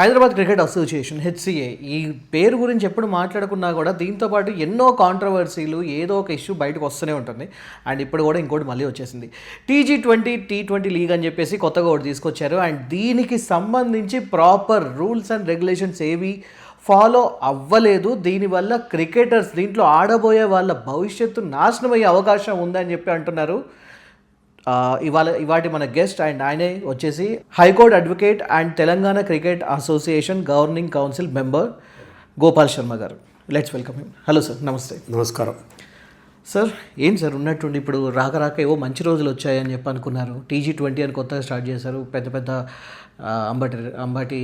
Hyderabad cricket association HCA ఈ పేరు గురించి ఎప్పుడు మాట్లాడుకున్నా కూడా దీంతో పాటు ఎన్నో కాంట్రవర్సీలు ఏదో ఒక ఇష్యూ బయటకు వస్తూనే ఉంటుంది. అండ్ ఇప్పుడు కూడా ఇంకోటి మళ్ళీ వచ్చేసింది, T20 లీగ్ అని చెప్పేసి కొత్తగా ఒకటి తీసుకొచ్చారు. అండ్ దీనికి సంబంధించి ప్రాపర్ రూల్స్ అండ్ రెగ్యులేషన్స్ ఏవి ఫాలో అవ్వలేదు. దీనివల్ల క్రికెటర్స్, దీంట్లో ఆడబోయే వాళ్ళ భవిష్యత్తు నాశనం అయ్యే అవకాశం ఉందని చెప్పి అంటున్నారు. ఇవాటి మన గెస్ట్ అండ్ ఆయనే వచ్చేసి high court advocate and Telangana cricket association governing council member Gopal Sharma గారు. Let's welcome him. Hello sir, నమస్తే. నమస్కారం సార్. ఏం సార్ ఉన్నట్టుండి ఇప్పుడు రాక ఏవో మంచి రోజులు వచ్చాయని చెప్పి అనుకున్నారు. T20 అని కొత్తగా స్టార్ట్ చేశారు. పెద్ద Ambati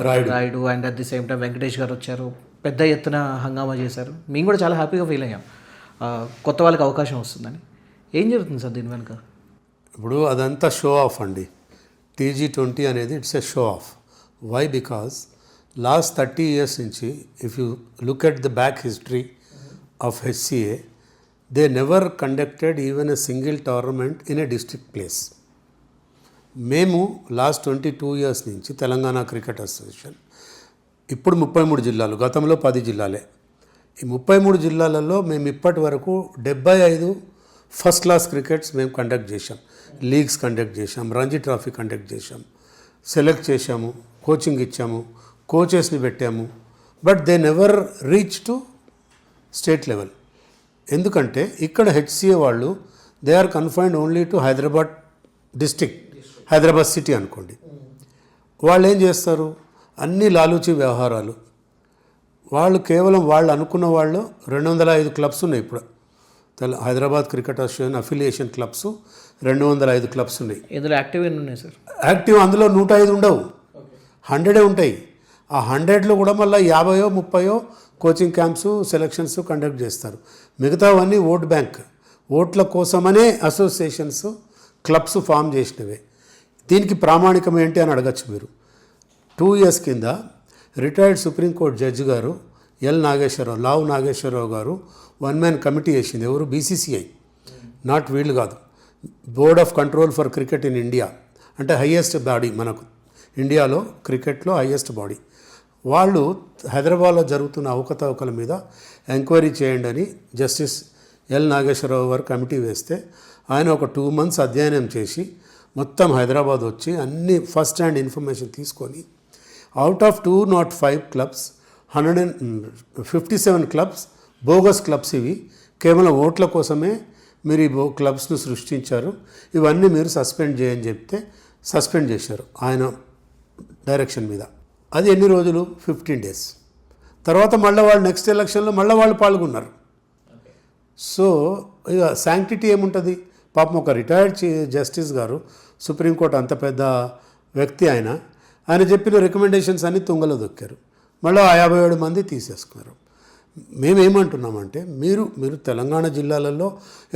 Rayudu and at the same time Venkatesh గారు వచ్చారు. పెద్ద ఎత్తున హంగామా చేశారు. మేము కూడా చాలా హ్యాపీగా ఫీల్ అయ్యాం కొత్త వాళ్ళకి అవకాశం వస్తుందని. ఏం జరుగుతుంది సార్ దీని వెనుక? ఇప్పుడు అదంతా షో ఆఫ్ అండి. T20 అనేది it's a show off. Why? Because last 30 years నుంచి if you look at the back history of HCA, they never conducted even a single tournament in a district place. మేము last 22 years నుంచి Telangana cricket association, ఇప్పుడు 33 జిల్లాలు, గతంలో 10 జిల్లాలే. ఈ 33 జిల్లాలలో మేము ఇప్పటి వరకు 75 ఫస్ట్ క్లాస్ క్రికెట్స్ మేము కండక్ట్ చేశాం. లీగ్స్ కండక్ట్ చేశాం, రంజీ ట్రాఫీ కండక్ట్ చేశాం, సెలెక్ట్ చేశాము, కోచింగ్ ఇచ్చాము, కోచెస్ని పెట్టాము. But they never reach to state level. ఎందుకంటే ఇక్కడ హెచ్సిఏ వాళ్ళు they are confined only to Hyderabad district, Hyderabad city అనుకోండి. వాళ్ళు ఏం చేస్తారు? అన్ని లాలూచీ వ్యవహారాలు. వాళ్ళు కేవలం వాళ్ళు అనుకున్న వాళ్ళు 205 క్లబ్స్ ఉన్నాయి ఇప్పుడు. Hyderabad cricket association affiliation clubs 205 clubs ఉన్నాయి. ఇందులో యాక్టివ్ ఎన్ని ఉన్నాయి సార్? యాక్టివ్ అందులో 105 ఉండవు, 100 ఉంటాయి. ఆ 100లో కూడా మళ్ళీ 50 30 కోచింగ్ క్యాంప్స్, సెలక్షన్స్ కండక్ట్ చేస్తారు. మిగతావన్నీ ఓట్ బ్యాంక్, ఓట్ల కోసమనే అసోసియేషన్స్, క్లబ్స్ ఫామ్ చేసినవే. దీనికి ప్రామాణికం ఏంటి అని అడగచ్చు మీరు. 2 years కింద రిటైర్డ్ సుప్రీంకోర్టు జడ్జి గారు లావు నాగేశ్వరరావు గారు 1-man కమిటీ వేసింది. ఎవరు? BCCI, నాట్ వీళ్ళు కాదు, board of control for cricket in India, అంటే హయ్యెస్ట్ బాడీ మనకు ఇండియాలో క్రికెట్లో హయ్యెస్ట్ బాడీ. వాళ్ళు హైదరాబాద్లో జరుగుతున్న అవకతవకల మీద ఎంక్వైరీ చేయండి అని జస్టిస్ నాగేశ్వరరావు గారు కమిటీ వేస్తే ఆయన ఒక 2 months అధ్యయనం చేసి మొత్తం హైదరాబాద్ వచ్చి అన్ని ఫస్ట్ హ్యాండ్ ఇన్ఫర్మేషన్ తీసుకొని out of 205 clubs 157 clubs bogus clubs, ఇవి కేవలం ఓట్ల కోసమే మీరు ఈ క్లబ్స్ను సృష్టించారు, ఇవన్నీ మీరు సస్పెండ్ చేయని చెప్తే సస్పెండ్ చేశారు ఆయన డైరెక్షన్ మీద. అది ఎన్ని రోజులు? 15 days. తర్వాత మళ్ళీ వాళ్ళు నెక్స్ట్ ఎలక్షన్లో మళ్ళీ వాళ్ళు పాల్గొన్నారు. సో ఇక శాంక్టిటీ ఏముంటుంది? పాపం ఒక రిటైర్డ్ జస్టిస్ గారు, సుప్రీంకోర్టు అంత పెద్ద వ్యక్తి, ఆయన చెప్పిన రికమెండేషన్స్ అన్నీ తుంగలో దొక్కారు. మళ్ళీ 57 మంది తీసేసుకున్నారు. మేమేమంటున్నామంటే మీరు తెలంగాణ జిల్లాలలో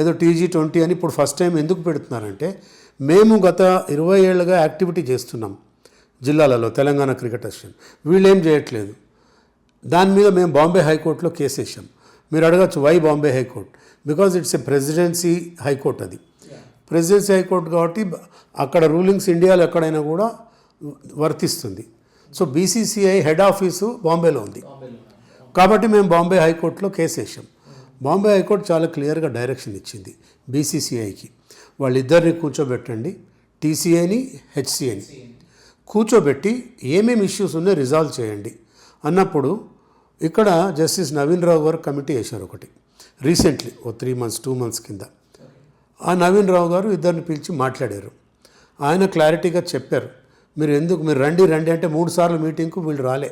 ఏదో T20 అని ఇప్పుడు ఫస్ట్ టైం ఎందుకు పెడుతున్నారంటే, మేము గత 20 ఏళ్ళుగా యాక్టివిటీ చేస్తున్నాం జిల్లాలలో తెలంగాణ క్రికెట్ అసోసియేషన్, వీళ్ళేం చేయట్లేదు. దాని మీద మేము బాంబే హైకోర్టులో కేసు వేసాం. మీరు అడగచ్చు, why Bombay high court? Because it's a presidency high court. అది ప్రెసిడెన్సీ హైకోర్టు కాబట్టి అక్కడ రూలింగ్స్ ఇండియాలో ఎక్కడైనా కూడా వర్తిస్తుంది. సో BCCI హెడ్ ఆఫీసు బాంబేలో ఉంది కాబట్టి మేము బాంబే హైకోర్టులో కేసు వేసాం. బాంబే హైకోర్టు చాలా క్లియర్గా డైరెక్షన్ ఇచ్చింది BCCIకి, వాళ్ళిద్దరిని కూర్చోబెట్టండి, TCAని హెచ్సిఏని కూర్చోబెట్టి ఏమేమి ఇష్యూస్ ఉన్నాయో రిజాల్వ్ చేయండి అన్నప్పుడు ఇక్కడ జస్టిస్ నవీన్ రావు గారు కమిటీ వేశారు ఒకటి రీసెంట్లీ, 3 months 2 months కింద. ఆ నవీన్ రావు గారు ఇద్దరిని పిలిచి మాట్లాడారు. ఆయన క్లారిటీగా చెప్పారు, మీరు రండి అంటే 3 సార్లు మీటింగ్కు వీళ్ళు రాలే.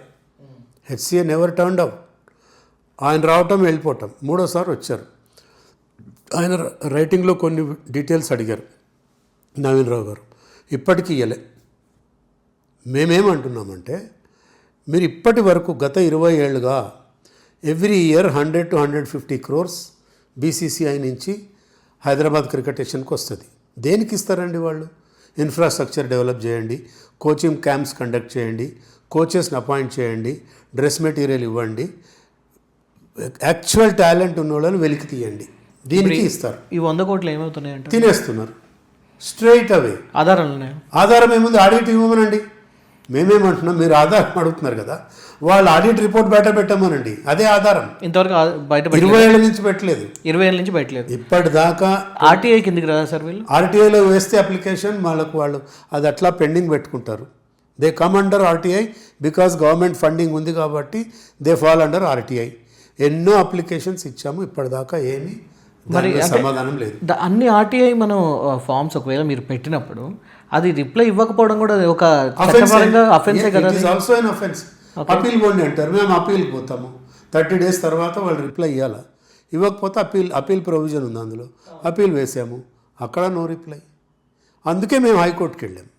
HCA never turned out. ఆయన రావటం వెళ్ళిపోవటం, 3వసారి వచ్చారు. ఆయన రైటింగ్లో కొన్ని డీటెయిల్స్ అడిగారు నవీన్ రావు గారు, ఇప్పటికీ ఇవ్వలే. మేమేమంటున్నామంటే, మీరు ఇప్పటి వరకు గత 20 ఏళ్ళుగా every year 100 to 150 crores BCCI నుంచి హైదరాబాద్ క్రికెట్ అసోసియేషన్కి వస్తుంది. దేనికి ఇస్తారండి వాళ్ళు? ఇన్ఫ్రాస్ట్రక్చర్ డెవలప్ చేయండి, కోచింగ్ క్యాంప్స్ కండక్ట్ చేయండి, కోచెస్ని అపాయింట్ చేయండి, డ్రెస్ మెటీరియల్ ఇవ్వండి, యాక్చువల్ టాలెంట్ ఉన్న వాళ్ళని వెలికి తీయండి, దీనికి ఇస్తారు. ఈ 100 కోట్లు ఏమవుతున్నాయంటే తినేస్తున్నారు స్ట్రైట్ అవే. ఆధారం ఏముంది? ఆడిట్ ఇవ్వమనండి. మేమేమంటున్నాం, మీరు ఆధారం అడుగుతున్నారు కదా, వాళ్ళు ఆడిట్ రిపోర్ట్ బయట పెట్టమనండి, అదే ఆధారం. ఇంతవరకు బయట 20 ఏళ్ళ నుంచి పెట్టలేదు, 20 ఏళ్ళ నుంచి బయటలేదు. ఇప్పటిదాకా ఆర్టీఐ కిందికి రాదా సార్ వీళ్ళు? ఆర్టీఐలో వేస్తే అప్లికేషన్ వాళ్ళు అది అట్లా పెండింగ్ పెట్టుకుంటారు. They come under RTI because government funding ఉంది కాబట్టి దే ఫాల్ అండర్ ఆర్టీఐ. ఎన్నో అప్లికేషన్స్ ఇచ్చాము, ఇప్పటిదాకా ఏమీ మరి సమాధానం లేదు. అన్ని ఆర్టీఐ మనం ఫామ్స్ ఒకవేళ మీరు పెట్టినప్పుడు అది రిప్లై ఇవ్వకపోవడం కూడా ఒక చట్టపరంగా అఫెన్సే కదా. It is also an offence. Appeal పోండి అంటారు, మేము అప్పీల్కి పోతాము. 30 days తర్వాత వాళ్ళు రిప్లై ఇవ్వాలా, ఇవ్వకపోతే అప్పీల్ ప్రొవిజన్ ఉంది అందులో, అప్పీల్ వేసాము, అక్కడ నో రిప్లై. అందుకే మేము హైకోర్టుకి వెళ్ళాము,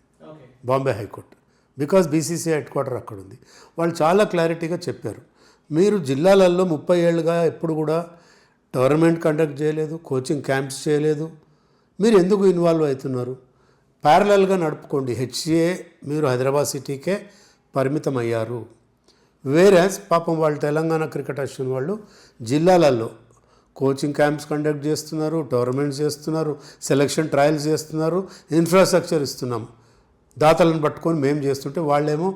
Bombay high court, because BCC head quarter అక్కడ ఉంది. వాళ్ళు చాలా క్లారిటీగా చెప్పారు, మీరు జిల్లాలలో 30 ఏళ్ళుగా ఎప్పుడు కూడా టోర్నమెంట్ కండక్ట్ చేయలేదు, కోచింగ్ క్యాంప్స్ చేయలేదు, మీరు ఎందుకు ఇన్వాల్వ్ అవుతున్నారు? ప్యారలల్గా నడుపుకోండి. హెచ్సిఏ మీరు హైదరాబాద్ సిటీకే పరిమితం అయ్యారు. వేరేస్ పాపం వాళ్ళు తెలంగాణ క్రికెట్ అసోసియేషన్ వాళ్ళు జిల్లాలలో కోచింగ్ క్యాంప్స్ కండక్ట్ చేస్తున్నారు, టోర్నమెంట్స్ చేస్తున్నారు, సెలక్షన్ ట్రయల్స్ చేస్తున్నారు, ఇన్ఫ్రాస్ట్రక్చర్ ఇస్తున్నాం. దాతలను పట్టుకొని మేము చేస్తుంటే వాళ్ళేమో,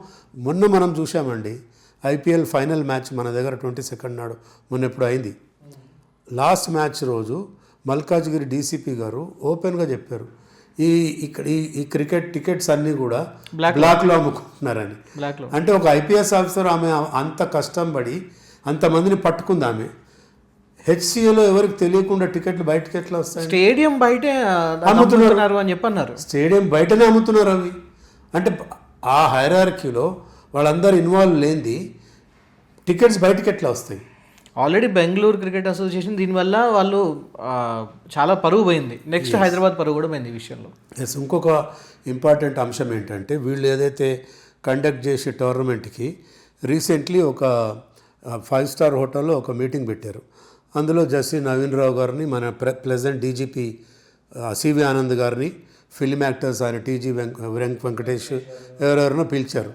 మొన్న మనం చూసామండి ఐపీఎల్ ఫైనల్ మ్యాచ్ మన దగ్గర 22 నాడు మొన్న ఎప్పుడు అయింది. లాస్ట్ మ్యాచ్ రోజు మల్కాజ్గిరి డీసీపీ గారు ఓపెన్గా చెప్పారు, ఈ క్రికెట్ టికెట్స్ అన్నీ కూడా బ్లాక్లో అమ్ముకుంటున్నారని. అంటే ఒక ఐపీఎస్ ఆఫీసర్ ఆమె అంత కష్టం పడి అంతమందిని పట్టుకుంది ఆమె. హెచ్సిఏలో ఎవరికి తెలియకుండా టికెట్లు బయటకి ఎట్లా వస్తాయి? స్టేడియం బయటే అమ్ముతున్నారు అని చెప్పన్నారు. స్టేడియం బయటనే అమ్ముతున్నారు అవి. అంటే ఆ హైరార్కీలో వాళ్ళందరూ ఇన్వాల్వ్ లేనిది టికెట్స్ బయటకి ఎట్లా వస్తాయి? ఆల్రెడీ బెంగళూరు క్రికెట్ అసోసియేషన్ దీనివల్ల వాళ్ళు చాలా పరుగు పోయింది. నెక్స్ట్ హైదరాబాద్ పరుగు కూడా పోయింది ఈ విషయంలో. ఎస్, ఇంకొక ఇంపార్టెంట్ అంశం ఏంటంటే, వీళ్ళు ఏదైతే కండక్ట్ చేసే టోర్నమెంట్కి రీసెంట్లీ ఒక 5-star హోటల్లో ఒక మీటింగ్ పెట్టారు. అందులో జస్టిస్ నవీన్ రావు గారిని, మన ప్రెజెంట్ డీజీపీ సివి ఆనంద్ గారిని, ఫిల్మ్ యాక్టర్స్ ఆయన టీజీ వెంకటేష్ ఎవరెవరినో పిలిచారు.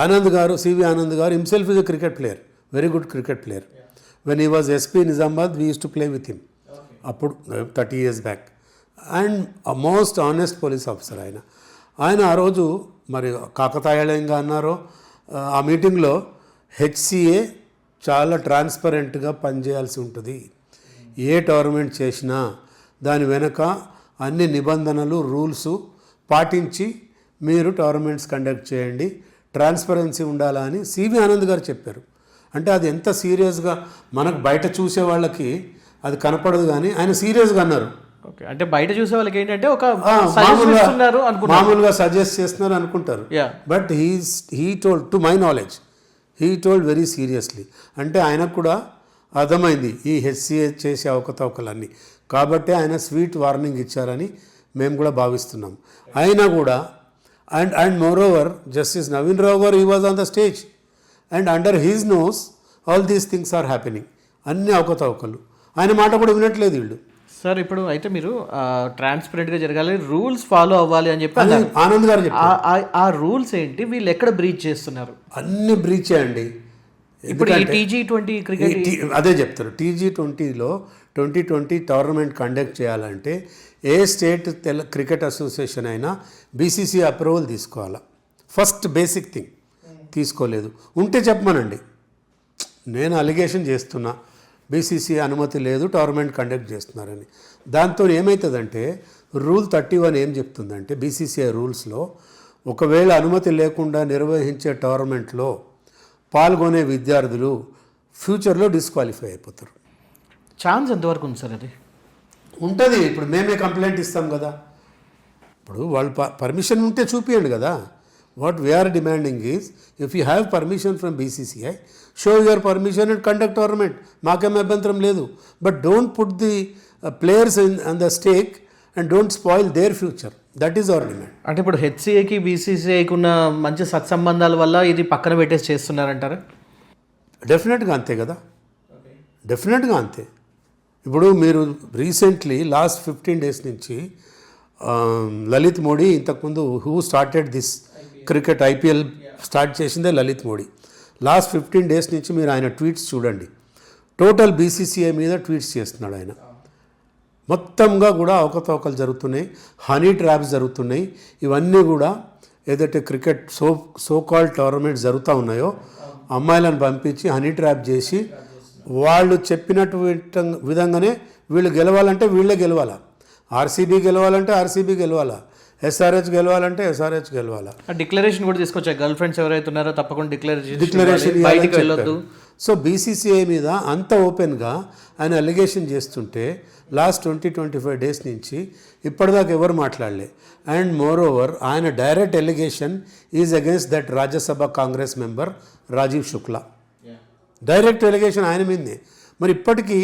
ఆనంద్ గారు, సివి ఆనంద్ గారు himself is a cricket player, very good cricket player. When he was SP Nizamabad we use to play with him అప్పుడు 30 years back. And most honest police officer ఆయన ఆ రోజు మరి కాకతాళీయంగా అన్నారో ఆ మీటింగ్లో, హెచ్సిఏ చాలా ట్రాన్స్పరెంట్గా పనిచేయాల్సి ఉంటుంది. ఏ టోర్నమెంట్ చేసినా దాని వెనుక అన్ని నిబంధనలు రూల్స్ పాటించి మీరు టోర్నమెంట్స్ కండక్ట్ చేయండి, ట్రాన్స్పరెన్సీ ఉండాలా అని సివి ఆనంద్ గారు చెప్పారు. అంటే అది ఎంత సీరియస్గా మనకు బయట చూసే వాళ్ళకి అది కనపడదు, కానీ ఆయన సీరియస్గా అన్నారు. ఓకే, అంటే బయట చూసే వాళ్ళకి ఏంటంటే ఒక మామూలుగా సజెస్ట్ చేస్తున్నారు అనుకుంటారు. But he told, to my knowledge he told very seriously. అంటే ఆయనకు కూడా అర్థమైంది ఈ హెచ్సిఏ చేసే అవకతవకలన్నీ, కాబట్టి ఆయన స్వీట్ వార్నింగ్ ఇచ్చారని మేము కూడా భావిస్తున్నాం. అయినా కూడా and more over justice Naveen Rao గారు, he was on the stage and under his knows all these things are happening. అన్ని అవకతవకలు, ఆయన మాట కూడా వినట్లేదు వీళ్ళు. సార్ ఇప్పుడు అయితే మీరు ట్రాన్స్పరెంట్గా జరగాలి, రూల్స్ ఫాలో అవ్వాలి అని చెప్పి ఆనంద్ గారు చెప్పారు. ఆ రూల్స్ ఏంటి, వీళ్ళు ఎక్కడ బ్రీచ్ చేస్తున్నారు? అన్ని బ్రీచ్ చేయండి. ఇప్పుడు T20 క్రికెట్ అదే చెప్తారు. T20లో 2020 టోర్నమెంట్ కండక్ట్ చేయాలంటే ఏ స్టేట్ క్రికెట్ అసోసియేషన్ అయినా బీసీసీ అప్రూవల్ తీసుకోవాలా. ఫస్ట్ బేసిక్ థింగ్ తీసుకోలేదు. ఉంటే చెప్పమనండి. నేను అలిగేషన్ చేస్తున్నా బీసీసీ అనుమతి లేదు, టోర్నమెంట్ కండక్ట్ చేస్తున్నారని. దాంతో ఏమవుతుందంటే రూల్ 31 ఏం చెప్తుందంటే, బీసీసీఐ రూల్స్లో ఒకవేళ అనుమతి లేకుండా నిర్వహించే టోర్నమెంట్లో పాల్గొనే విద్యార్థులు ఫ్యూచర్లో డిస్క్వాలిఫై అయిపోతారు. ఛాన్స్ ఎంతవరకు ఉంది సార్? అది ఉంటుంది. ఇప్పుడు మేమే కంప్లైంట్ ఇస్తాం కదా, ఇప్పుడు వాళ్ళు పర్మిషన్ ఉంటే చూపియండి కదా. What we are demanding is, if you have permission from BCCI, show your permission and conduct tournament, మాకేం అభ్యంతరం లేదు. But don't put the players on the stake and don't spoil their future. That is our demand. అంటే ఇప్పుడు హెచ్సిఏకి బీసీసీఐకి ఉన్న మంచి సత్సంబంధాల వల్ల ఇది పక్కన పెట్టేసి చేస్తున్నారంటారా? డెఫినెట్గా అంతే కదా, డెఫినెట్గా అంతే. ఇప్పుడు మీరు రీసెంట్లీ లాస్ట్ 15 days నుంచి లలిత్ మోడీ, ఇంతకుముందు who started this cricket IPL start చేసిందే లలిత్ మోడీ. లాస్ట్ 15 days నుంచి మీరు ఆయన ట్వీట్స్ చూడండి. టోటల్ బీసీసీఐ మీద ట్వీట్స్ చేస్తున్నాడు ఆయన. మొత్తంగా కూడా అవకతవకలు జరుగుతున్నాయి, హనీ ట్రాప్స్ జరుగుతున్నాయి. ఇవన్నీ కూడా ఏదైతే క్రికెట్ సో కాల్డ్ టోర్నమెంట్స్ జరుగుతూ ఉన్నాయో అమ్మాయిలను పంపించి హనీ ట్రాప్ చేసి వాళ్ళు చెప్పినట్టు విధంగానే వీళ్ళు గెలవాలంటే వీళ్ళే గెలవాలా, ఆర్సీబీ గెలవాలంటే ఆర్సీబీ గెలవాలా, ఎస్ఆర్హెచ్ గెలవాలంటే ఎస్ఆర్హెచ్ గెలవాలా. డిక్లరేషన్ కూడా తీసుకొచ్చారు, గర్ల్ ఫ్రెండ్స్ ఎవరైతే ఉన్నారో తప్పకుండా డిక్లరేషన్ బయటికి వెళ్ళొద్దు. సో బీసీసీఐ మీద అంత ఓపెన్గా ఆయన అలిగేషన్ చేస్తుంటే లాస్ట్ 20-25 డేస్ నుంచి ఇప్పటిదాకా ఎవరు మాట్లాడలే. అండ్ మోర్ ఓవర్ ఆయన direct allegation is against that Rajya Sabha Congress member Rajiv Shukla. Direct allegation ఆయన మీదే. మరి ఇప్పటికీ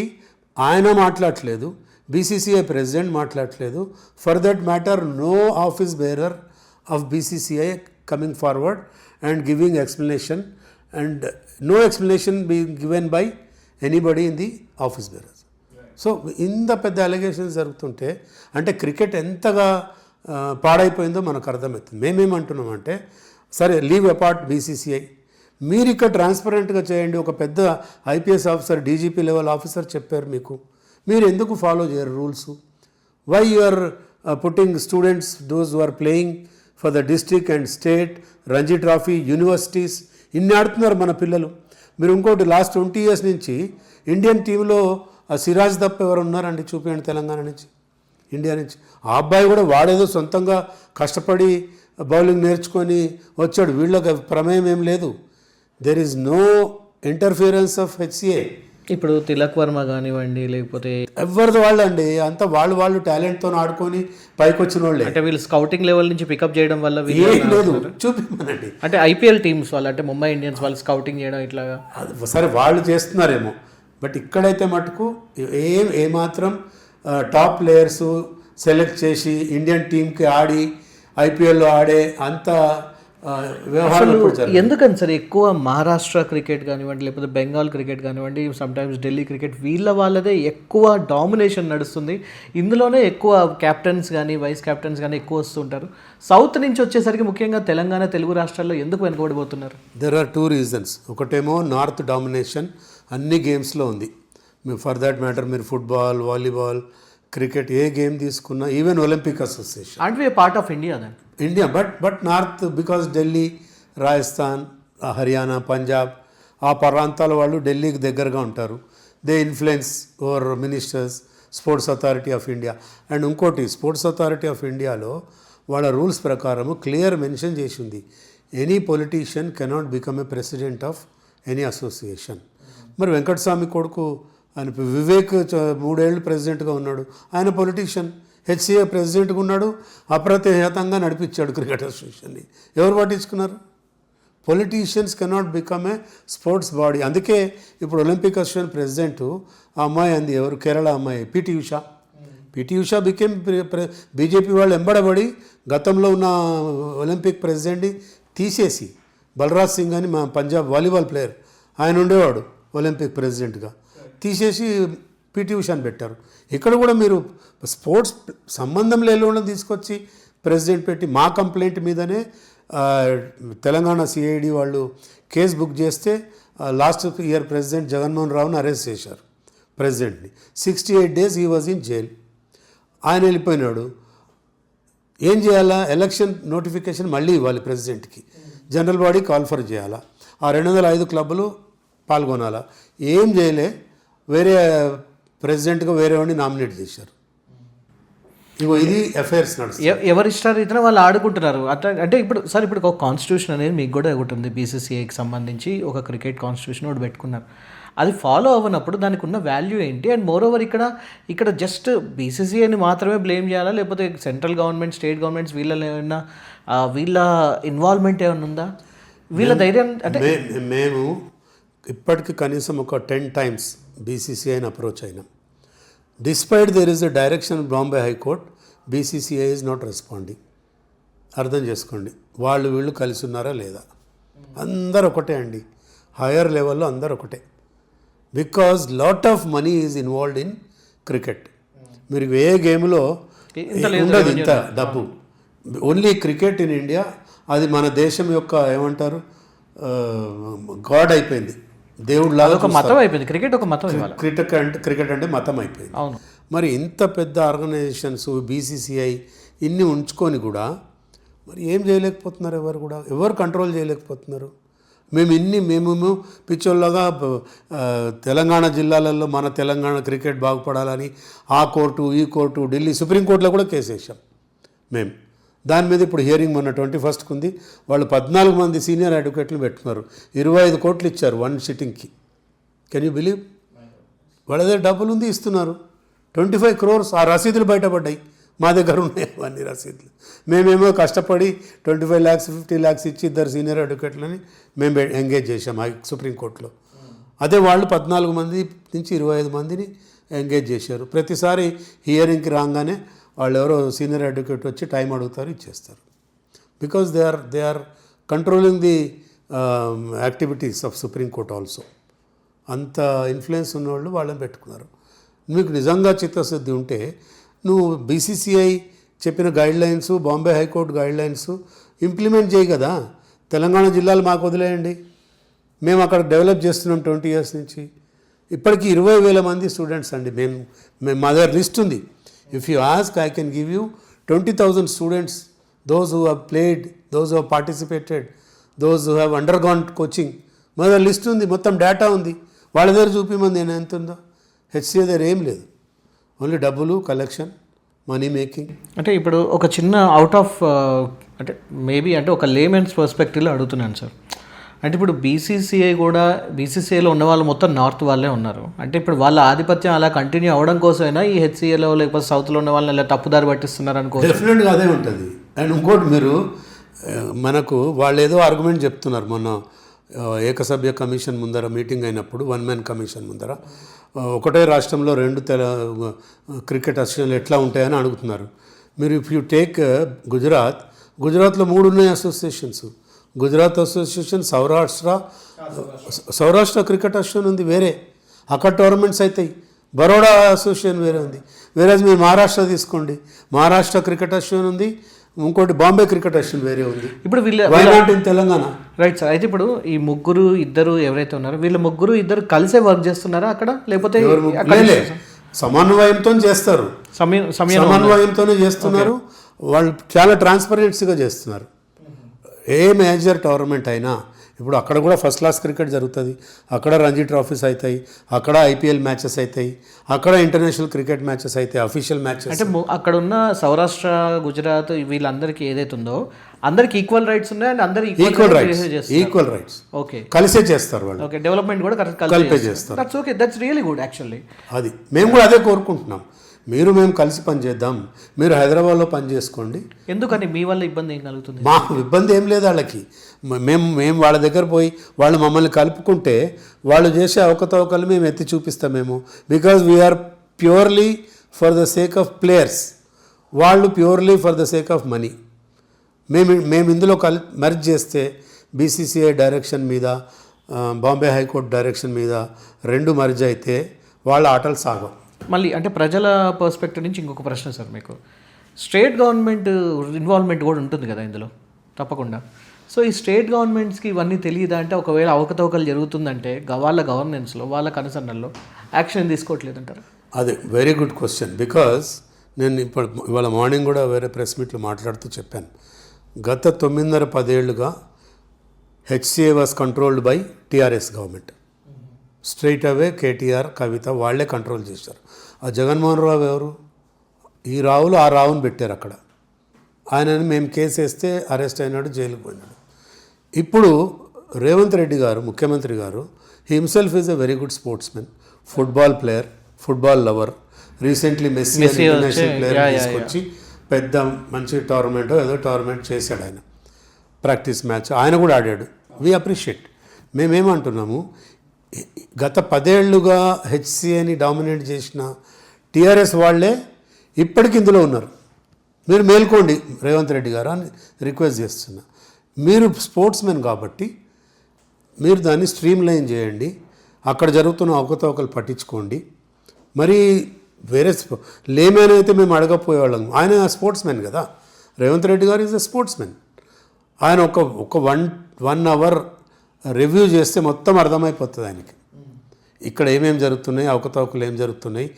ఆయన మాట్లాడట్లేదు, బీసీసీఐ ప్రెసిడెంట్ మాట్లాడట్లేదు. For that matter no office bearer of BCCI coming forward and giving explanation and no explanation being given by anybody in the office bearers. So ఇంత పెద్ద allegations జరుగుతుంటే అంటే క్రికెట్ ఎంతగా పాడైపోయిందో మనకు అర్థమవుతుంది. మేమేమంటున్నామంటే సరే లీవ్ అపార్ట్ బీసీసీఐ, మీరు ఇక్కడ ట్రాన్స్పరెంట్గా చేయండి. ఒక పెద్ద IPS officer DGP level officer చెప్పారు మీకు, మీరు ఎందుకు ఫాలో చేయరు rules? Why you are putting students those who are playing for the district and state, Ranji trophy, universities ఇన్ని ఆడుతున్నారు మన పిల్లలు. మీరు ఇంకోటి లాస్ట్ 20 years నుంచి ఇండియన్ టీంలో సిరాజ్ తప్ప ఎవరు ఉన్నారండి చూపించండి తెలంగాణ నుంచి, ఇండియా నుంచి. ఆ అబ్బాయి కూడా వాడేదో సొంతంగా కష్టపడి బౌలింగ్ నేర్చుకొని వచ్చాడు, వీళ్ళకి ప్రమేయం ఏం లేదు. There is no interference of HCA. ఇప్పుడు తిలక్ వర్మ కానివ్వండి, లేకపోతే ఎవరిది వాళ్ళు అండి, అంతా వాళ్ళు టాలెంట్తో ఆడుకొని పైకి వచ్చిన వాళ్ళే. అంటే వీళ్ళు స్కౌటింగ్ లెవెల్ నుంచి పికప్ చేయడం వల్ల ఏం లేదు చూపిమనండి. అంటే ఐపీఎల్ టీమ్స్ వాళ్ళు, అంటే ముంబై ఇండియన్స్ వాళ్ళు స్కౌటింగ్ చేయడం ఇట్లాగా సరే వాళ్ళు చేస్తున్నారేమో, బట్ ఇక్కడైతే మటుకు ఏమాత్రం టాప్ ప్లేయర్స్ సెలెక్ట్ చేసి ఇండియన్ టీంకి ఆడి ఐపీఎల్లో ఆడే అంత వ్యవహారం. ఎందుకని సార్ ఎక్కువ మహారాష్ట్ర క్రికెట్ కానివ్వండి, లేకపోతే బెంగాల్ క్రికెట్ కానివ్వండి, సమ్టైమ్స్ ఢిల్లీ క్రికెట్, వాళ్ళదే ఎక్కువ డామినేషన్ నడుస్తుంది. ఇందులోనే ఎక్కువ కెప్టెన్స్ కానీ వైస్ కెప్టెన్స్ కానీ ఎక్కువ వస్తుంటారు. సౌత్ నుంచి వచ్చేసరికి ముఖ్యంగా తెలంగాణ, తెలుగు రాష్ట్రాల్లో ఎందుకు వెనుకబడిపోతున్నారు? There are 2 reasons. ఒకటేమో నార్త్ డామినేషన్ అన్ని గేమ్స్లో ఉంది. ఫర్ దాట్ మ్యాటర్ మీరు ఫుట్బాల్, వాలీబాల్, క్రికెట్ ఏ గేమ్ తీసుకున్నా, even olympic association and we part of India then India. But north because Delhi, Rajasthan, Haryana, Punjab ఆ ప్రాంతాల వాళ్ళు ఢిల్లీకి దగ్గరగా ఉంటారు. They influence over ministers, sports authority of India. And ఇంకోటి స్పోర్ట్స్ అథారిటీ ఆఫ్ ఇండియాలో వాళ్ళ రూల్స్ ప్రకారము క్లియర్ మెన్షన్ చేసింది, any politician cannot become A president of any association. మరి వెంకటస్వామి కొడుకు ఆయన వివేక్ 3 ఏళ్ళు ప్రెసిడెంట్గా ఉన్నాడు, ఆయన పొలిటీషియన్. హెచ్సిఏ ప్రెసిడెంట్గా ఉన్నాడు, అప్రతిహతంగా నడిపించాడు క్రికెట్ అసోసియేషన్ని. ఎవరు పట్టించుకున్నారు? Politicians cannot become a sports body. అందుకే ఇప్పుడు ఒలింపిక్ అసోసియేషన్ ప్రెసిడెంట్ ఆ అమ్మాయి అంది, ఎవరు, కేరళ అమ్మాయి PT Usha. PT Usha became BJP వాళ్ళు ఎంబడబడి గతంలో ఉన్న ఒలింపిక్ ప్రెసిడెంట్ని తీసేసి, బలరాజ్ సింగ్ అని మా పంజాబ్ వాలీబాల్ ప్లేయర్ ఆయన ఉండేవాడు ఒలింపిక్ ప్రెసిడెంట్గా, తీసేసి పిటి ఉషాని పెట్టారు. ఇక్కడ కూడా మీరు స్పోర్ట్స్ సంబంధం లేకుండా తీసుకొచ్చి ప్రెసిడెంట్ పెట్టి, మా కంప్లైంట్ మీదనే తెలంగాణ సిఐడి వాళ్ళు కేసు బుక్ చేస్తే లాస్ట్ ఇయర్ ప్రెసిడెంట్ జగన్మోహన్ రావుని అరెస్ట్ చేశారు. ప్రెసిడెంట్ని 68 days he was in jail. ఆయన వెళ్ళిపోయినాడు. ఏం చేయాలా? ఎలక్షన్ నోటిఫికేషన్ మళ్ళీ ఇవ్వాలి ప్రెసిడెంట్కి, జనరల్ బాడీ కాల్ఫర్ చేయాలా, ఆ 205 క్లబ్బులు పాల్గొనాలా. ఏం చేయలే, వేరే ప్రెసిడెంట్గా వేరే వాడిని నామినేట్ చేశారు. ఇగో ఇది అఫైర్స్ నడుస్తుంది. ఎవరి ఇష్టారీతిన వాళ్ళు ఆడుకుంటున్నారు. అట్లా అంటే ఇప్పుడు సార్, ఇప్పుడు ఒక కాన్స్టిట్యూషన్ అనేది మీకు కూడా ఒకటి ఉంది, బీసీసీఐకి సంబంధించి ఒక క్రికెట్ కాన్స్టిట్యూషన్ ఒకటి పెట్టుకున్నారు. అది ఫాలో అవ్వనప్పుడు దానికి ఉన్న వాల్యూ ఏంటి? అండ్ మోర్ ఓవర్ ఇక్కడ జస్ట్ బీసీసీఐని మాత్రమే బ్లేమ్ చేయాలా, లేకపోతే సెంట్రల్ గవర్నమెంట్, స్టేట్ గవర్నమెంట్స్ వీళ్ళ ఇన్వాల్వ్మెంట్ ఏమైనా ఉందా? వీళ్ళ ధైర్యం అంటే మేము ఇప్పటికి కనీసం ఒక 10 times బీసీసీఐని అప్రోచ్ అయినాం. Despite there is a direction Bombay high court, BCCI is not responding. అర్థం చేసుకోండి, వీళ్ళు కలిసి ఉన్నారా లేదా? అందరు ఒకటే అండి, హయ్యర్ లెవెల్లో అందరు ఒకటే. Because lot of money is involved in cricket. మీరు ఏ గేమ్లో ఉండదు ఇంత డబ్బు. ఓన్లీ క్రికెట్ ఇన్ ఇండియా, అది మన దేశం యొక్క ఏమంటారు గాడ్ అయిపోయింది, దేవుడు లాగా ఒక మతం అయిపోయింది. క్రికెట్ ఒక మతం. క్రికెట్ అంటే మతం అయిపోయింది. మరి ఇంత పెద్ద ఆర్గనైజేషన్స్ బీసీసీఐ ఇన్ని ఉంచుకొని కూడా మరి ఏం చేయలేకపోతున్నారు, ఎవరు కంట్రోల్ చేయలేకపోతున్నారు. మేము పిచ్చోళ్ళగా తెలంగాణ జిల్లాలలో మన తెలంగాణ క్రికెట్ బాగుపడాలని ఆ కోర్టు ఈ కోర్టు ఢిల్లీ సుప్రీంకోర్టులో కూడా కేసు వేసాం మేము. దాని మీద ఇప్పుడు హియరింగ్ మొన్న 21st ఉంది. వాళ్ళు 14 మంది సీనియర్ అడ్వకేట్లు పెట్టుకున్నారు. 25 కోట్లు ఇచ్చారు 1 సిట్టింగ్కి. Can you believe? వాళ్ళ దగ్గర డబ్బులు ఉంది, ఇస్తున్నారు. 25 crores ఆ రసీదులు బయటపడ్డాయి. మా దగ్గర ఉన్నాయి అవన్నీ రసీదులు. మేమేమో కష్టపడి 25 lakhs 50 lakhs ఇచ్చి 2 సీనియర్ అడ్వకేట్లని మేము ఎంగేజ్ చేసాం సుప్రీంకోర్టులో. అదే వాళ్ళు 14 మంది నుంచి 25 మందిని ఎంగేజ్ చేశారు. ప్రతిసారి హియరింగ్కి రాగానే వాళ్ళు ఎవరో సీనియర్ అడ్వకేట్ వచ్చి టైం అడుగుతారు, ఇచ్చేస్తారు. Because they are controlling the activities of supreme court also. అంత ఇన్ఫ్లుయెన్స్ ఉన్నవాళ్ళు వాళ్ళని పెట్టుకున్నారు. మీకు నిజంగా చిత్తశుద్ధి ఉంటే నువ్వు బీసీసీఐ చెప్పిన guidelines, Bombay high court guidelines implement చేయి కదా. తెలంగాణ జిల్లాలు మాకు వదిలేయండి, మేము అక్కడ డెవలప్ చేస్తున్నాం 20 years నుంచి. ఇప్పటికీ 20,000 మంది స్టూడెంట్స్ అండి. మేము మా దగ్గర లిస్ట్ ఉంది. If you ask I can give you 20,000 students, those who have played, those who have participated, those who have undergone coaching. మా దగ్గర లిస్ట్ ఉంది, మొత్తం డేటా ఉంది. వాళ్ళ దగ్గర చూపిమంది నేను ఎంత ఉందో. హెచ్సిఏ దగ్గర ఏం లేదు, ఓన్లీ డబ్బులు, కలెక్షన్, మనీ మేకింగ్. అంటే ఇప్పుడు ఒక చిన్న అవుట్ ఆఫ్ అంటే మేబీ అంటే ఒక లేమెన్స్ పర్స్పెక్టివ్లో అడుగుతున్నాను సార్. అంటే ఇప్పుడు బీసీసీఐలో ఉన్న వాళ్ళు మొత్తం నార్త్ వాళ్ళే ఉన్నారు. అంటే ఇప్పుడు వాళ్ళ ఆధిపత్యం అలా కంటిన్యూ అవ్వడం కోసమైనా ఈ హెచ్సిఏలో లేకపోతే సౌత్లో ఉన్న వాళ్ళని ఇలా తప్పుదారి పట్టిస్తున్నారు అనుకో. డెఫినెట్గా అదే ఉంటుంది. అండ్ ఇంకోటి మీరు మనకు వాళ్ళు ఏదో ఆర్గ్యుమెంట్ చెప్తున్నారు. మొన్న ఏకసభ్య కమిషన్ ముందర మీటింగ్ అయినప్పుడు, 1 man కమిషన్ ముందర ఒకటే రాష్ట్రంలో 2 క్రికెట్ అసోసియేషన్లు ఎట్లా ఉంటాయని అడుగుతున్నారు. మీరు ఇఫ్ యూ టేక్ గుజరాత్లో 3 ఉన్నాయి associations. Gujarat association, Saurashtra cricket association ఉంది వేరే, అక్కడ టోర్నమెంట్స్ అవుతాయి. బరోడా అసోసియేషన్ వేరే ఉంది. వేరే మీరు మహారాష్ట్ర తీసుకోండి, మహారాష్ట్ర క్రికెట్ అసోసియేషన్ ఉంది. ఇంకోటి బాంబే క్రికెట్ అసోసియేషన్ వేరే ఉంది. ఇప్పుడు తెలంగాణ రైట్ సార్. అయితే ఇప్పుడు ఈ ఇద్దరు ఎవరైతే ఉన్నారో వీళ్ళ ఇద్దరు కలిసే వర్క్ చేస్తున్నారా అక్కడ, లేకపోతే సమన్వయంతో చేస్తారు? సమన్వయంతోనే చేస్తున్నారు. వాళ్ళు చాలా ట్రాన్స్పరెన్సీగా చేస్తున్నారు. ఏ మేజర్ టోర్నమెంట్ అయినా ఇప్పుడు అక్కడ కూడా ఫస్ట్ క్లాస్ క్రికెట్ జరుగుతుంది. అక్కడ రంజీ ట్రాఫీస్ అవుతాయి, అక్కడ ఐపీఎల్ మ్యాచెస్ అవుతాయి, అక్కడ ఇంటర్నేషనల్ క్రికెట్ మ్యాచెస్ అవుతాయి, అఫీషియల్ మ్యాచెస్. అంటే అక్కడ ఉన్న సౌరాష్ట్ర, గుజరాత్ వీళ్ళందరికీ ఏదైతే ఉందో అందరికి ఈక్వల్ రైట్స్ ఉన్నాయి. అండ్ అందరు ఈక్వల్ రైట్స్ ఓకే కలిసే చేస్తారు వాళ్ళు. ఓకే, డెవలప్మెంట్ కూడా కలిపే చేస్తారు. That's okay, that's really good actually. అది మేము కూడా అదే కోరుకుంటున్నాం. మేము కలిసి పనిచేద్దాం, మీరు హైదరాబాద్లో పని చేసుకోండి. ఎందుకని మీ వల్ల ఇబ్బంది ఏం కలుగుతుంది? మా ఇబ్బంది ఏం లేదు వాళ్ళకి. మేము వాళ్ళ దగ్గర పోయి వాళ్ళు మమ్మల్ని కలుపుకుంటే వాళ్ళు చేసే అవకతవకలు మేము ఎత్తి చూపిస్తామేమో. Because we're purely for the sake of players, వాళ్ళు purely for the sake of money. మేము ఇందులో మర్జ్ చేస్తే బీసీసీఐ డైరెక్షన్ మీద, బాంబే హైకోర్టు డైరెక్షన్ మీద 2 మర్జ్ అయితే వాళ్ళ ఆటలు సాగవు. మళ్ళీ అంటే ప్రజల పర్స్పెక్టివ్ నుంచి ఇంకొక ప్రశ్న సార్, మీకు స్టేట్ గవర్నమెంట్ ఇన్వాల్వ్మెంట్ కూడా ఉంటుంది కదా ఇందులో తప్పకుండా. సో ఈ స్టేట్ గవర్నమెంట్స్కి ఇవన్నీ తెలియదా? అంటే ఒకవేళ అవకతవకలు జరుగుతుందంటే వాళ్ళ గవర్నెన్స్లో, వాళ్ళ కన్సర్న్లో యాక్షన్ తీసుకోవట్లేదంటారు? అదే వెరీ గుడ్ క్వశ్చన్. బికాజ్ నేను ఇవాళ మార్నింగ్ కూడా వేరే ప్రెస్ మీట్లో మాట్లాడుతూ చెప్పాను. గత 9.5 ఏళ్ళుగా HCA was controlled by TRS government. Straight away KTR, Kavitha వాళ్ళే కంట్రోల్ చేశారు. ఆ జగన్మోహన్ రావు ఎవరు? ఈ రావులు ఆ రావును పెట్టారు అక్కడ. ఆయనని మేము కేసు వేస్తే అరెస్ట్ అయినాడు, జైలుకు పోయినాడు. ఇప్పుడు రేవంత్ రెడ్డి గారు, ముఖ్యమంత్రి గారు, himself is a very good sportsmen, football player, football lover. Recently Messi international player తీసుకొచ్చి పెద్ద మంచి టోర్నమెంట్ చేశాడు ఆయన. ప్రాక్టీస్ మ్యాచ్ ఆయన కూడా ఆడాడు. We appreciate. మేమేమంటున్నాము, గత 10 ఏళ్లుగా హెచ్సిఏని డామినేట్ చేసిన టీఆర్ఎస్ వాళ్ళే ఇప్పటికి ఇందులో ఉన్నారు. మీరు మేల్కోండి రేవంత్ రెడ్డి గారు అని రిక్వెస్ట్ చేస్తున్నా. మీరు స్పోర్ట్స్మెన్ కాబట్టి మీరు దాన్ని స్ట్రీమ్ లైన్ చేయండి, అక్కడ జరుగుతున్న అవకతవకలు పట్టించుకోండి. మరి వేరే లేమెన్ అయితే మేము అడగపోయేవాళ్ళం. ఆయన స్పోర్ట్స్మెన్ కదా, రేవంత్ రెడ్డి గారు ఈజ్ ఎ స్పోర్ట్స్మెన్. ఆయన ఒక 1 hour రివ్యూ చేస్తే మొత్తం అర్థమైపోతుంది ఆయనకి. ఇక్కడ ఏమేమి జరుగుతున్నాయి, అవకతవకలు ఏం జరుగుతున్నాయి,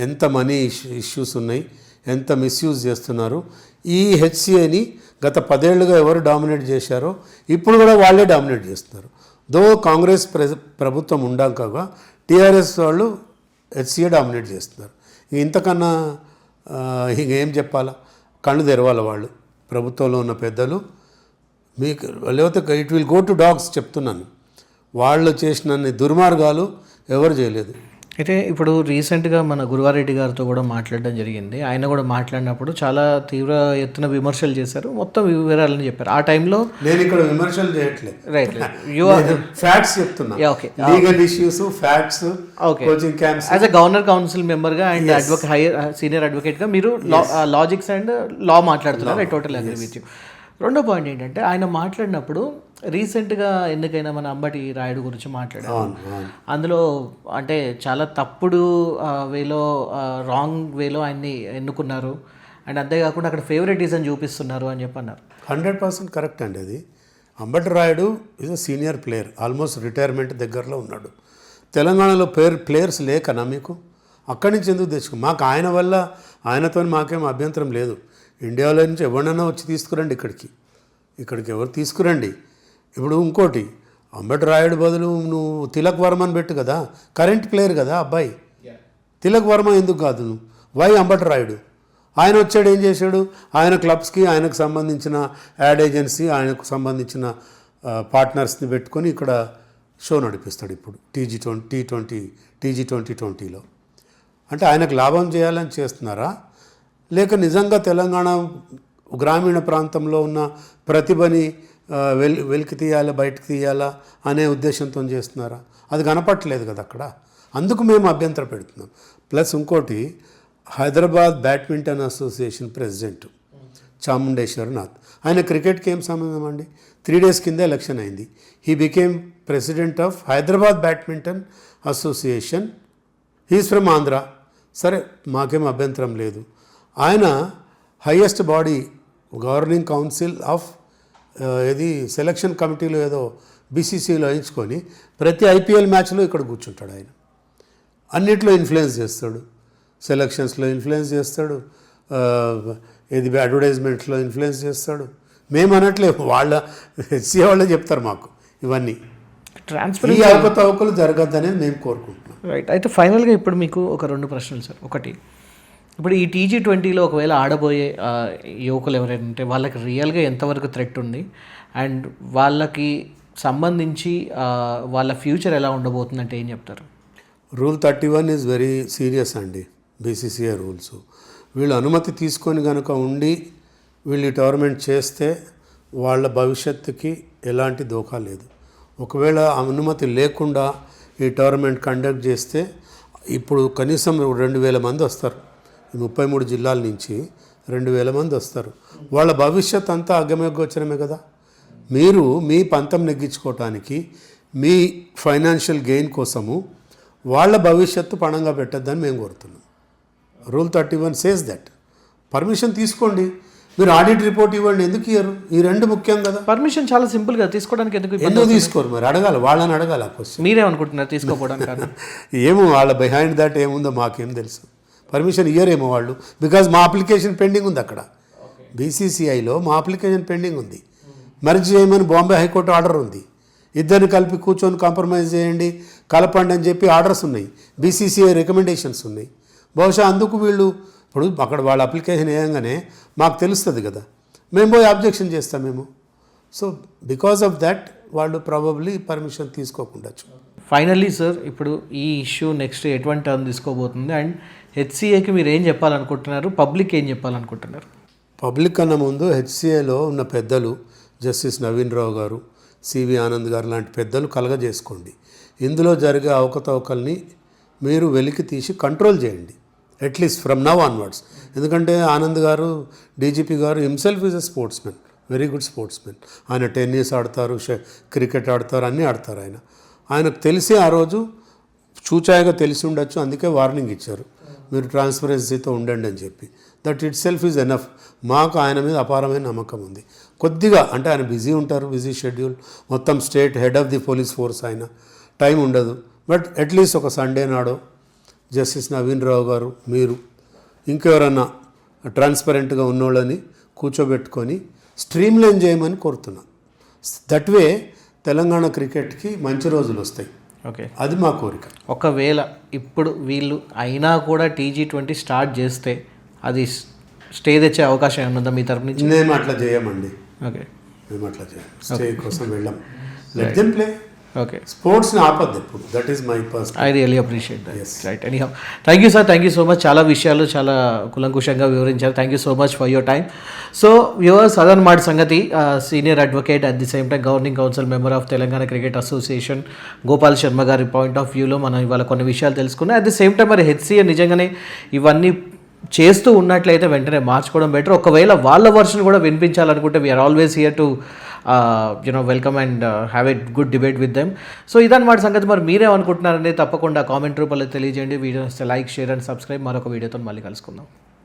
ఎంత మనీ ఇష్యూస్ ఉన్నాయి, ఎంత మిస్యూజ్ చేస్తున్నారు. ఈ హెచ్సిఏని గత 10 ఏళ్ళుగా ఎవరు డామినేట్ చేశారో ఇప్పుడు కూడా వాళ్ళే డామినేట్ చేస్తున్నారు. దో కాంగ్రెస్ ప్రభుత్వం ఉండాక టీఆర్ఎస్ వాళ్ళు హెచ్సిఏ డామినేట్ చేస్తున్నారు. ఇంతకన్నా ఇంకేం చెప్పాలా? కళ్ళు తెరవాలి వాళ్ళు, ప్రభుత్వంలో ఉన్న పెద్దలు. మీకు లేకపోతే it will go to dogs చెప్తున్నాను. వాళ్ళు చేసిన దుర్మార్గాలు ఎవరు చేయలేదు. అయితే ఇప్పుడు రీసెంట్గా మన గురువారెడ్డి గారితో కూడా మాట్లాడడం జరిగింది. ఆయన కూడా మాట్లాడినప్పుడు చాలా తీవ్ర ఎత్తున విమర్శలు చేశారు, మొత్తం వివరాలని చెప్పారు. ఆ టైంలో నేను ఇక్కడ విమర్శలు చేయట్లేదు, రైట్ ఫ్యాక్ట్స్ చెప్తున్నా. Legal issues, facts, coaching camps. As a governor council మెంబర్గా అండ్ సీనియర్ అడ్వకేట్గా మీరు లాజిక్స్ అండ్ లా మాట్లాడుతున్నారు. I total agree with you. రెండో పాయింట్ ఏంటంటే ఆయన మాట్లాడినప్పుడు రీసెంట్గా ఎన్నికైన మన అంబటి రాయుడు గురించి మాట్లాడారు. అందులో అంటే చాలా తప్పుడు వేలో, రాంగ్ వేలో ఆయన్ని ఎన్నుకున్నారు అండ్ అంతేకాకుండా అక్కడ ఫేవరెటిజం చూపిస్తున్నారు అని చెప్పి అన్నారు. 100% కరెక్ట్ అండి అది. Ambati Rayudu is a senior player, almost retirement దగ్గరలో ఉన్నాడు. తెలంగాణలో ప్లేయర్స్ లేకనా మీకు? అక్కడి నుంచి ఎందుకు తెచ్చుకో? మాకు ఆయన వల్ల, ఆయనతో మాకేం అభ్యంతరం లేదు. ఇండియాలో నుంచి ఎవరినైనా వచ్చి తీసుకురండి ఇక్కడికి ఎవరు తీసుకురండి. ఇప్పుడు ఇంకోటి, అంబటి రాయుడు బదులు నువ్వు తిలక్ వర్మని పెట్టు కదా, కరెంట్ ప్లేయర్ కదా అబ్బాయి. తిలక్ వర్మ ఎందుకు కాదు? వై అంబటి రాయుడు? ఆయన వచ్చాడు, ఏం చేశాడు? ఆయన క్లబ్స్కి, ఆయనకు సంబంధించిన యాడ్ ఏజెన్సీ, ఆయనకు సంబంధించిన పార్ట్నర్స్ని పెట్టుకొని ఇక్కడ షో నడిపిస్తాడు. ఇప్పుడు TG2020లో అంటే ఆయనకు లాభం చేయాలని చేస్తున్నారా, లేక నిజంగా తెలంగాణ గ్రామీణ ప్రాంతంలో ఉన్న ప్రతిభని వెలికి తీయాలా, బయటకు తీయాలా అనే ఉద్దేశంతో చేస్తున్నారా? అది కనపట్టలేదు కదా అక్కడ. అందుకు మేము అభ్యంతరం పెడుతున్నాం. ప్లస్ ఇంకోటి, Hyderabad badminton association president Chamundeswaranath, ఆయన క్రికెట్కి ఏం సంబంధం అండి? 3 days కింద ఎలక్షన్ అయింది. He became president of Hyderabad badminton association. He is from Andhra. సరే, మాకేం అభ్యంతరం లేదు. ఆయన highest body governing council of ఇది సెలక్షన్ కమిటీలో ఏదో బీసీసీలో ఎంచుకొని ప్రతి ఐపీఎల్ మ్యాచ్లో ఇక్కడ కూర్చుంటాడు. ఆయన అన్నిట్లో ఇన్ఫ్లుయెన్స్ చేస్తాడు, సెలక్షన్స్లో ఇన్ఫ్లుయెన్స్ చేస్తాడు, ఇది అడ్వర్టైజ్మెంట్స్లో ఇన్ఫ్లుయెన్స్ చేస్తాడు. మేము అనట్లేదు, వాళ్ళ హెచ్సిఏ వాళ్ళే చెప్తారు మాకు ఇవన్నీ. ఈ అవకతవకలు జరగద్దనేది మేము కోరుకుంటున్నాం. రైట్. అయితే ఫైనల్గా ఇప్పుడు మీకు ఒక 2 ప్రశ్నలు సార్. ఒకటి, ఇప్పుడు ఈ TG20లో ఒకవేళ ఆడబోయే యువకులు ఎవరైనా ఉంటే వాళ్ళకి రియల్గా ఎంతవరకు థ్రెట్ ఉంది అండ్ వాళ్ళకి సంబంధించి వాళ్ళ ఫ్యూచర్ ఎలా ఉండబోతుందంటే ఏం చెప్తారు? రూల్ 31 ఈజ్ వెరీ సీరియస్ అండి, బీసీసీఐ రూల్స్. వీళ్ళు అనుమతి తీసుకొని కనుక ఉండి వీళ్ళు ఈ టోర్నమెంట్ చేస్తే వాళ్ళ భవిష్యత్తుకి ఎలాంటి దోఖా లేదు. ఒకవేళ అనుమతి లేకుండా ఈ టోర్నమెంట్ కండక్ట్ చేస్తే ఇప్పుడు కనీసం 2,000 మంది వస్తారు. 33 జిల్లాల నుంచి 2,000 మంది వస్తారు. వాళ్ళ భవిష్యత్ అంతా అగమ్యగోచరమే కదా. మీరు మీ పంతం నెగ్గించుకోవటానికి, మీ ఫైనాన్షియల్ గెయిన్ కోసము వాళ్ళ భవిష్యత్తు పణంగా పెట్టద్దని మేము కోరుతున్నాం. Rule 31 says that. పర్మిషన్ తీసుకోండి, మీరు ఆడిట్ రిపోర్ట్ ఇవ్వండి. ఎందుకు ఇయ్యరు? ఈ 2 ముఖ్యం కదా. పర్మిషన్ చాలా సింపుల్గా తీసుకోవడానికి ఎందుకు తీసుకోరు? మరి అడగాలి, వాళ్ళని అడగాలి. క్వశ్చన్ మీరేమనుకుంటున్నారు తీసుకోపోవడానికి? ఏమో వాళ్ళ బిహైండ్ దట్ ఏముందో మాకేం తెలుసు. పర్మిషన్ ఇయ్యరేమో వాళ్ళు, బికాజ్ మా అప్లికేషన్ పెండింగ్ ఉంది అక్కడ. బీసీసీఐలో మా అప్లికేషన్ పెండింగ్ ఉంది. మర్జ్ చేయమని బాంబే హైకోర్టు ఆర్డర్ ఉంది. ఇద్దరిని కలిపి కూర్చొని కాంప్రమైజ్ చేయండి, కలపండి అని చెప్పి ఆర్డర్స్ ఉన్నాయి. బీసీసీఐ రికమెండేషన్స్ ఉన్నాయి. బహుశా అందుకు వీళ్ళు ఇప్పుడు అక్కడ వాళ్ళ అప్లికేషన్ వేయంగానే మాకు తెలుస్తుంది కదా, మేము పోయి అబ్జెక్షన్ చేస్తామేమో. సో బికాస్ ఆఫ్ దట్ వాళ్ళు ప్రాబబ్లీ పర్మిషన్ తీసుకోకుండా. ఫైనల్లీ సార్, ఇప్పుడు ఈ ఇష్యూ నెక్స్ట్ ఎటువంటి టర్న్ తీసుకోబోతుంది అండ్ హెచ్సిఏకి మీరు ఏం చెప్పాలనుకుంటున్నారు, పబ్లిక్ ఏం చెప్పాలనుకుంటున్నారు? పబ్లిక్ కన్నా ముందు హెచ్సిఏలో ఉన్న పెద్దలు, జస్టిస్ నవీన్ రావు గారు, సివి ఆనంద్ గారు లాంటి పెద్దలు కలగజేసుకోండి. ఇందులో జరిగే అవకతవకల్ని మీరు వెలికి తీసి కంట్రోల్ చేయండి, అట్లీస్ట్ ఫ్రమ్ నవ్ ఆన్వర్డ్స్. ఎందుకంటే ఆనంద్ గారు, డీజీపీ గారు himself is a sportsmen, very good sportsmen. ఆయన టెన్నిస్ ఆడతారు, క్రికెట్ ఆడతారు, అన్నీ ఆడతారు. ఆయనకు తెలిసి ఆ రోజు చూచాయగా తెలిసి ఉండొచ్చు, అందుకే వార్నింగ్ ఇచ్చారు, మీరు ట్రాన్స్పరెన్సీతో ఉండండి అని చెప్పి. That it self is enough. మాకు ఆయన మీద అపారమైన నమ్మకం ఉంది. కొద్దిగా అంటే ఆయన బిజీ ఉంటారు, బిజీ షెడ్యూల్, మొత్తం state head of the police force, ఆయన టైం ఉండదు. బట్ అట్లీస్ట్ ఒక సండే నాడో జస్టిస్ నవీన్ రావు గారు, మీరు ఇంకెవరన్నా ట్రాన్స్పరెంట్గా ఉన్నోళ్ళని కూర్చోబెట్టుకొని స్ట్రీమ్లైన్ చేయమని కోరుతున్నా. దట్ వే తెలంగాణ క్రికెట్కి మంచి రోజులు వస్తాయి. ఓకే, అది మా కోరిక. ఒకవేళ ఇప్పుడు వీళ్ళు అయినా కూడా T20 స్టార్ట్ చేస్తే అది స్టే తెచ్చే అవకాశం ఏమైనా ఉందా మీ తరపు నుంచి? మేము అట్లా చేయమండి, ఓకే, మేము అట్లా చేయం, స్టే కోసం వెళ్ళాం. Let them play. ఓకే, స్పోర్ట్స్ని ఆపద్దు ఎప్పుడు. That is my personal. I really appreciate that. Right, anyhow thank you sir, thank you so much. చాలా విషయాలు చాలా కులంకుషంగా వివరించారు. Thank you so much for your time. So viewers, అదనమాట సంగతి. Senior advocate, at the same time governing council member of Telangana cricket association Gopal Sharma గారి point of వ్యూలో మనం ఇవాళ కొన్ని విషయాలు తెలుసుకున్నాం. అట్ ది సేమ్ టైం మరి HCA నిజంగానే ఇవన్నీ చేస్తూ ఉన్నట్లయితే వెంటనే మార్చుకోవడం బెటర్. ఒకవేళ వాళ్ళ వర్షన్ కూడా వినిపించాలనుకుంటే we're always here to welcome and have a good debate with them. So ఇదన్నమాట సంగతి. మరి మీరేమనుకుంటున్నారనేది తప్పకుండా కామెంట్ రూపంలో తెలియజేయండి. Videos like, share and subscribe. మరొక వీడియోతో మళ్ళీ కలుసుకుందాం.